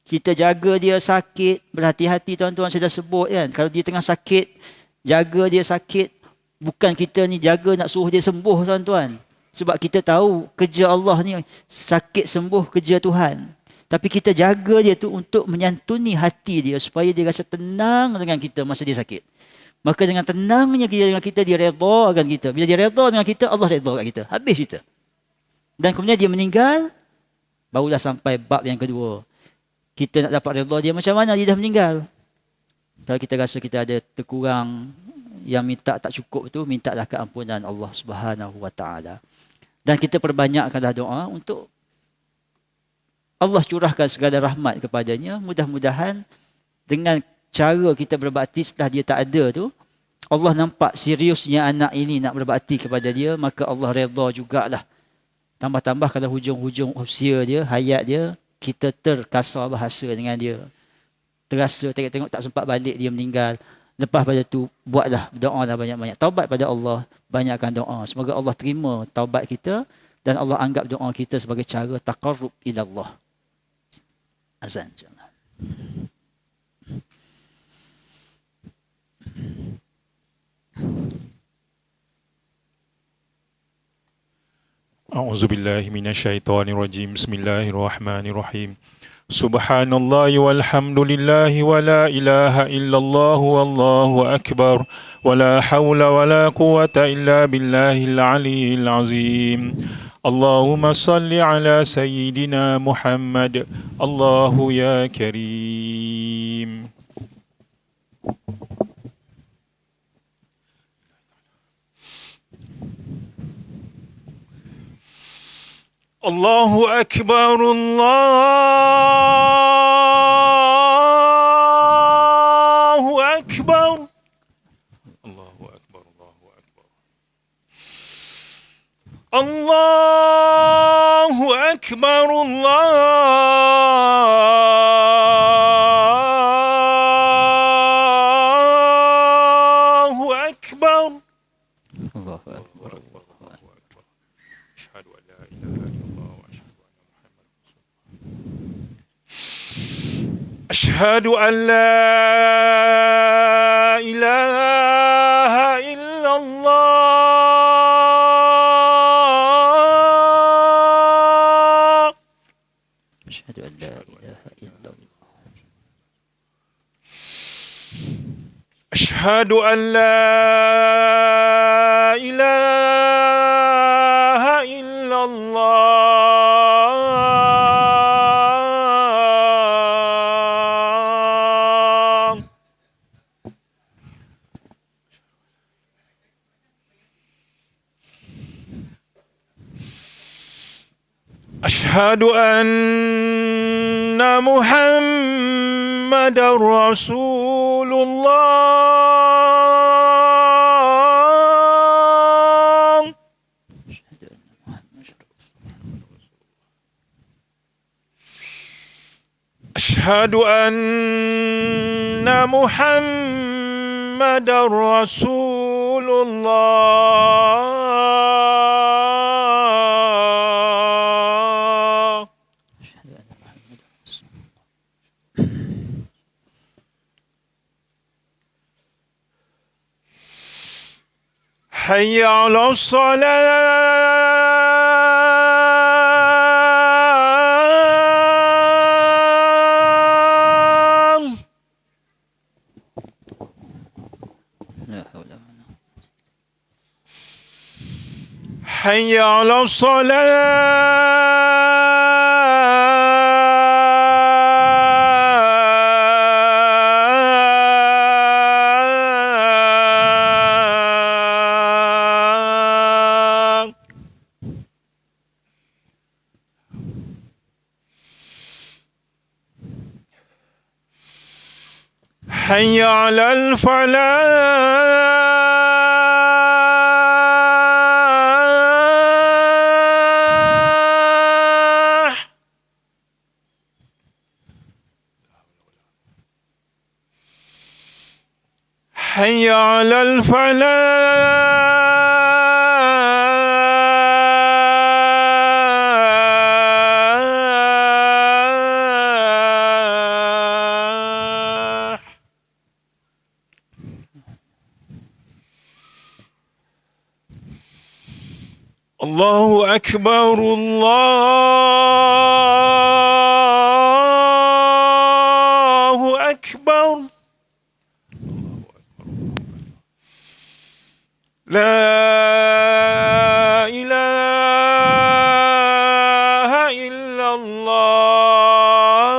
Kita jaga dia sakit, berhati-hati tuan-tuan, saya dah sebut kan. Kalau dia tengah sakit, jaga dia sakit. Bukan kita ni jaga nak suruh dia sembuh tuan-tuan. Sebab kita tahu kerja Allah ni sakit sembuh kerja Tuhan. Tapi kita jaga dia tu untuk menyantuni hati dia supaya dia rasa tenang dengan kita masa dia sakit. Maka dengan tenangnya dia dengan kita, dia redakan kita. Bila dia reda dengan kita, Allah reda kat kita. Habis kita. Dan kemudian dia meninggal, barulah sampai bab yang kedua. Kita nak dapat reda dia macam mana? Dia dah meninggal. Kalau kita rasa kita ada terkurang, yang minta tak cukup tu, mintalah keampunan Allah Subhanahu Wa Taala. Dan kita perbanyakkanlah doa untuk Allah curahkan segala rahmat kepadanya. Mudah-mudahan dengan cara kita berbakti setelah dia tak ada tu, Allah nampak seriusnya anak ini nak berbakti kepada dia, maka Allah redha jugalah. Tambah-tambah kalau hujung-hujung usia dia, hayat dia, kita terkasar bahasa dengan dia. Terasa tengok-tengok tak sempat balik, dia meninggal. Lepas pada tu, buatlah doa banyak-banyak. Taubat pada Allah, banyakkan doa. Semoga Allah terima taubat kita dan Allah anggap doa kita sebagai cara taqarrub ila Allah. Azan insya-Allah. A'udzubillahi minasyaitonirrajim. Bismillahirrahmanirrahim. Subhanallah walhamdulillahi wa la ilaha illallah wallahu akbar wa la hawla wa la quwwata illa billahil aliyyil azim. Allahumma salli ala sayyidina Muhammad. Allahu ya karim. Allahu akbar, Allahu akbar. Allahu akbar, Allahu akbar. Allahu akbar, Allahu akbar. Allahu akbar. Asyhadu an la ilaha illallah wa asyhadu anna Muhammadar Rasulullah. Asyhadu an la ilaha illallah. Asyhadu an la ilaha illallah. Asyhadu an la ilaha illallah. Asyhadu anna Muhammadar Rasulullah. Asyhadu anna Muhammadar Rasulullah. Hayya 'alas salam. La haula wa la حي على الصلاة حي على الفلاح حي على الفلاح الله أكبر الله أكبر لا إله إلا الله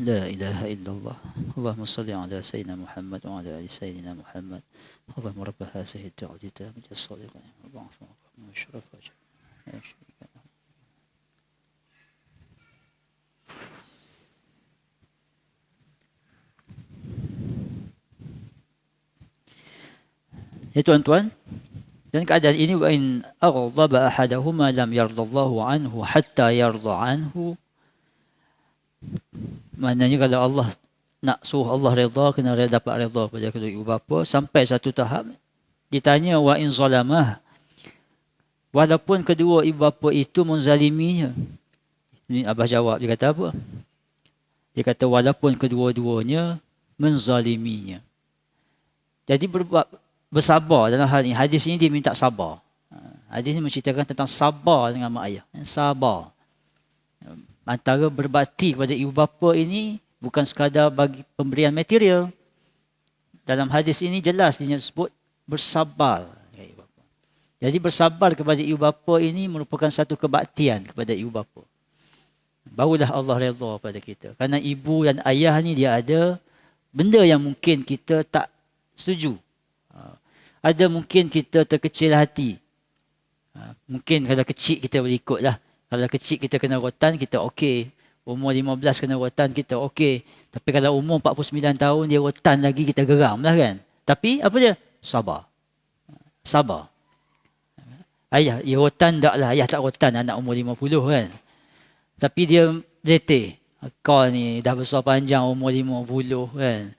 لا إله إلا الله. اللهم صل على سيدنا محمد وعلى آل سيدنا محمد. اللهم رب هذه الدعوة التامة الصادقة وبعث مقام الشرف وجه لا شريك له. Ya tuan-tuan, dan keadaan ini wa in aghdaba ahaduhuma lam yardallahu anhu hatta yarda anhu. Maknanya kalau Allah nak suruh Allah redha, kena dapat redha pada kedua ibu bapa. Sampai satu tahap ditanya wa in zalamah, walaupun kedua ibu bapa itu menzaliminya. Ini Abah jawab, dia kata apa? Dia kata walaupun kedua-duanya menzaliminya. Jadi bersabar dalam hal ini. Hadis ini dia minta sabar. Hadis ini menceritakan tentang sabar dengan mak ayah. Sabar. Antara berbakti kepada ibu bapa ini bukan sekadar bagi pemberian material. Dalam hadis ini jelas disebut bersabar. Jadi bersabar kepada ibu bapa ini merupakan satu kebaktian kepada ibu bapa. Barulah Allah redha pada kita. Kerana ibu dan ayah ni dia ada benda yang mungkin kita tak setuju. Ada mungkin kita terkecil hati. Mungkin kalau kecil kita boleh ikut lah. Kalau kecil kita kena rotan, kita okey. Umur 15 kena rotan, kita okey. Tapi kalau umur 49 tahun, dia rotan lagi, kita geram lah kan. Tapi apa dia? Sabar. Sabar. Ayah, dia rotan tak lah. Ayah tak rotan anak umur 50 kan. Tapi dia letih. Kau ni dah besar panjang umur 50 kan.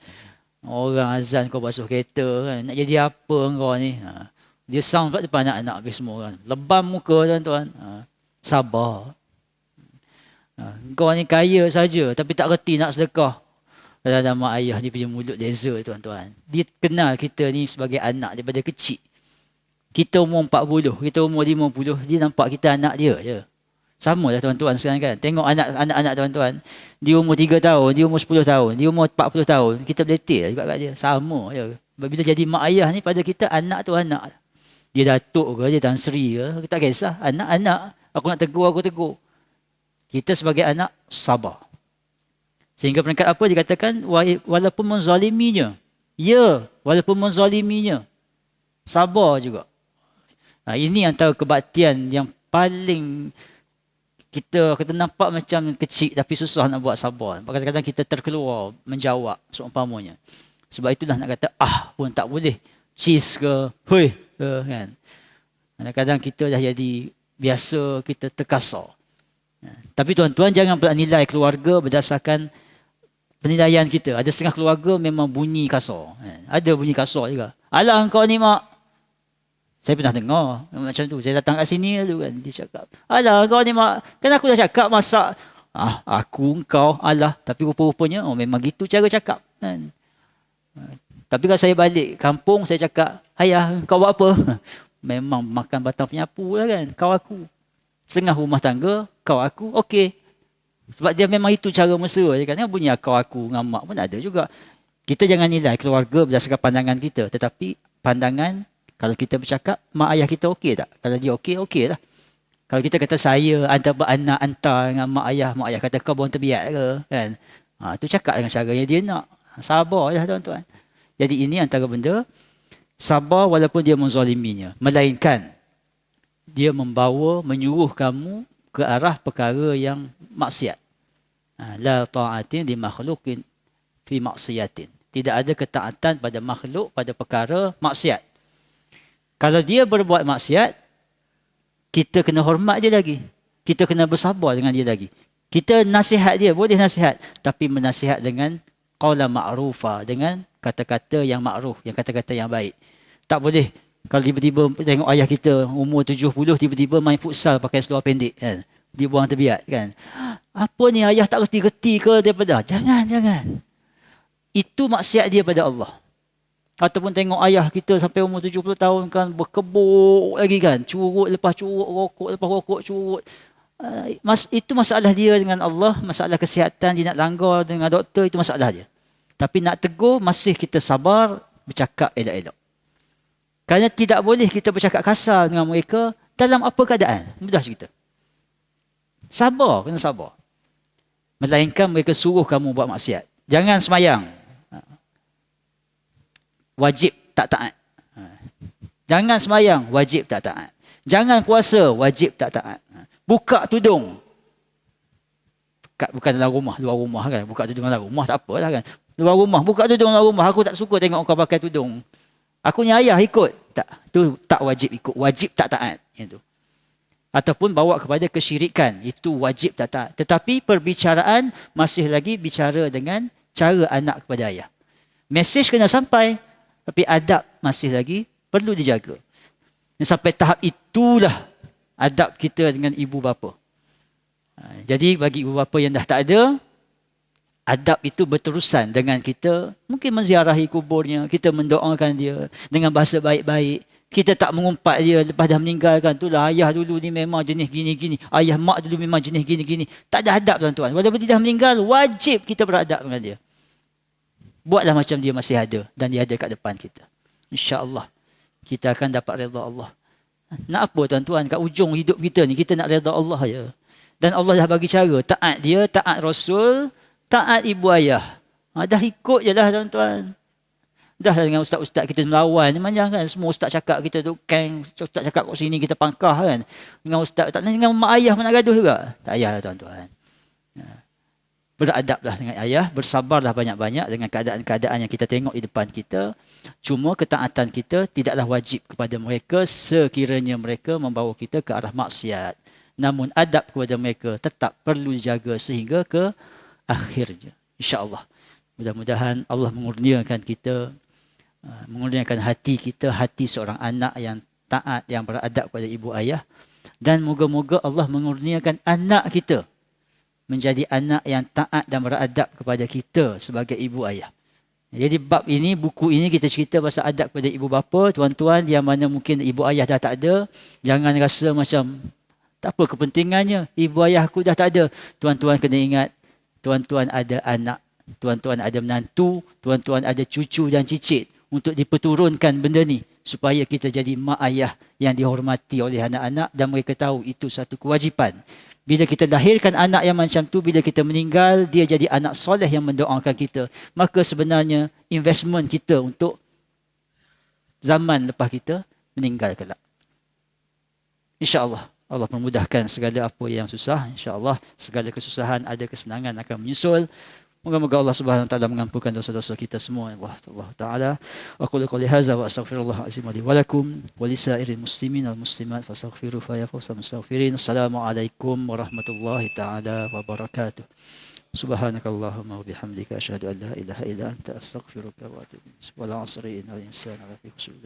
Orang azan kau basuh kereta kan. Nak jadi apa kau ni? Dia sound pula depan anak-anak habis semua kan. Lebam muka tuan-tuan. Sabar. Kau ni kaya saja tapi tak reti nak sedekah. Dalam mak ayah dia punya mulut laser tuan-tuan. Dia kenal kita ni sebagai anak daripada kecil. Kita umur 40, kita umur 50, dia nampak kita anak dia je. Sama lah tuan-tuan sekarang kan. Tengok anak-anak tuan-tuan. Dia umur 3 tahun, dia umur 10 tahun, dia umur 40 tahun. Kita beletir juga kat dia. Sama je. Bila jadi mak ayah ni pada kita anak tu anak. Dia datuk ke, dia Tan Sri ke, kita tak kisah. Anak-anak. Aku nak tegur, aku tegur. Kita sebagai anak, sabar. Sehingga peringkat apa dikatakan, walaupun menzaliminya. Ya, walaupun menzaliminya. Sabar juga. Nah, ini antara kebaktian yang paling kita nampak macam kecil tapi susah nak buat sabar. Kadang-kadang kita terkeluar menjawab seumpamanya. Sebab itulah nak kata pun tak boleh. Cheese ke, hui ke kan. Kadang-kadang kita dah jadi biasa, kita terkasar. Tapi tuan-tuan jangan pula nilai keluarga berdasarkan penilaian kita. Ada setengah keluarga memang bunyi kasar. Ada bunyi kasar juga. Alah kau ni mak. Saya pernah dengar macam tu. Saya datang kat sini lalu kan. Dia cakap, alah kau ni mak. Kan aku dah cakap masak. Aku, kau, alah. Tapi rupa-rupanya memang gitu cara cakap. Kan? Tapi kalau saya balik kampung, saya cakap, ayah kau buat apa? Memang makan batang penyapu lah kan. Kau aku. Setengah rumah tangga, kau aku, okey. Sebab dia memang itu cara mesra. Dia kata bunyi akau aku dengan mak pun ada juga. Kita jangan nilai keluarga berdasarkan pandangan kita. Tetapi pandangan, kalau kita bercakap, mak ayah kita okey tak? Kalau dia okey, okey lah. Kalau kita kata saya antara anak hantar dengan mak ayah kata kau buang terbiak ke? Kan? Tu cakap dengan cara yang dia nak. Sabar lah tuan-tuan. Jadi ini antara benda, sabar walaupun dia menzaliminya. Melainkan, dia menyuruh kamu ke arah perkara yang maksiat. La ta'atin li makhluqin fi maksiatin. Tidak ada ketaatan pada makhluk pada perkara maksiat. Kalau dia berbuat maksiat, kita kena hormat dia lagi. Kita kena bersabar dengan dia lagi. Kita nasihat dia, boleh nasihat. Tapi menasihat dengan qawla ma'rufa, dengan kata-kata yang ma'ruf, yang kata-kata yang baik. Tak boleh kalau tiba-tiba tengok ayah kita umur 70, tiba-tiba main futsal pakai seluar pendek. Kan? Dia buang terbiat. Kan? Apa ni ayah tak reti-reti ke daripada? Jangan. Itu maksiat dia pada Allah. Ataupun tengok ayah kita sampai umur 70 tahun kan berkebuk lagi kan. Curut lepas curut, rokok lepas rokok, curut. Itu masalah dia dengan Allah. Masalah kesihatan dia nak langgar dengan doktor, itu masalah dia. Tapi nak tegur, masih kita sabar, bercakap elok-elok. Kerana tidak boleh kita bercakap kasar dengan mereka dalam apa keadaan. Mudah cerita. Sabar, kena sabar. Melainkan mereka suruh kamu buat maksiat. Jangan semayang. Wajib tak taat. Jangan semayang, wajib tak taat. Jangan puasa, wajib tak taat. Buka tudung. Bukan dalam rumah, luar rumah kan. Buka tudung dalam rumah, tak apalah kan. Luar rumah, buka tudung luar rumah. Aku tak suka tengok kau pakai tudung. Aku ni ayah ikut. Tak, tu tak wajib ikut. Wajib tak taat. Itu. Ataupun bawa kepada kesyirikan. Itu wajib tak taat. Tetapi perbicaraan masih lagi bicara dengan cara anak kepada ayah. Mesej kena sampai. Tapi adab masih lagi perlu dijaga. Dan sampai tahap itulah adab kita dengan ibu bapa. Jadi bagi ibu bapa yang dah tak ada, adab itu berterusan dengan kita. Mungkin menziarahi kuburnya, kita mendoakan dia dengan bahasa baik-baik. Kita tak mengumpat dia lepas dah meninggalkan. Itulah ayah dulu ni memang jenis gini-gini. Ayah mak dulu memang jenis gini-gini. Tak ada adab tuan-tuan. Walaupun dia dah meninggal, wajib kita beradab dengan dia. Buatlah macam dia masih ada dan dia ada kat depan kita. InsyaAllah kita akan dapat redha Allah. Nak apa tuan-tuan, kat ujung hidup kita ni kita nak redha Allah je. Dan Allah dah bagi cara, taat dia, taat Rasul, taat ibu ayah. Dah ikut je lah tuan-tuan. Dah dengan ustaz-ustaz kita melawan macam kan, semua ustaz cakap kita duk keng, ustaz cakap kat sini kita pangkah kan. Dengan ustaz tak dengan mak ayah mana gaduh juga. Tak payahlah tuan-tuan. Beradablah dengan ayah, bersabarlah banyak-banyak dengan keadaan-keadaan yang kita tengok di depan kita. Cuma ketaatan kita tidaklah wajib kepada mereka sekiranya mereka membawa kita ke arah maksiat. Namun adab kepada mereka tetap perlu dijaga sehingga ke akhirnya. InsyaAllah. Mudah-mudahan Allah mengurniakan kita, mengurniakan hati kita, hati seorang anak yang taat, yang beradab kepada ibu ayah. Dan moga-moga Allah mengurniakan anak kita menjadi anak yang taat dan beradab kepada kita sebagai ibu ayah. Jadi bab ini, buku ini kita cerita pasal adab kepada ibu bapa. Tuan-tuan yang mana mungkin ibu ayah dah tak ada, jangan rasa macam tak apa kepentingannya, ibu ayah aku dah tak ada. Tuan-tuan kena ingat, tuan-tuan ada anak, tuan-tuan ada menantu, tuan-tuan ada cucu dan cicit untuk diperturunkan benda ni supaya kita jadi mak ayah yang dihormati oleh anak-anak dan mereka tahu itu satu kewajipan. Bila kita lahirkan anak yang macam tu, bila kita meninggal, dia jadi anak soleh yang mendoakan kita. Maka sebenarnya investment kita untuk zaman lepas kita meninggal kelak. InsyaAllah Allah memudahkan segala apa yang susah. InsyaAllah segala kesusahan ada kesenangan akan menyusul. Moga-moga Allah Subhanahu wa taala mengampunkan dosa-dosa kita semua. Allah taala. Aku qouli hadza wa astaghfirullah azim li wa lakum wa lisairil muslimin wal muslimat fastaghfiru fa ya fawzal mustaghfirin. Assalamualaikum warahmatullahi taala wabarakatuh. Subhanakallahumma wa bihamdika asyhadu an la ilaha illa anta astaghfiruka wa atubu ilaik. Wal 'asri innal insana lafi khusr.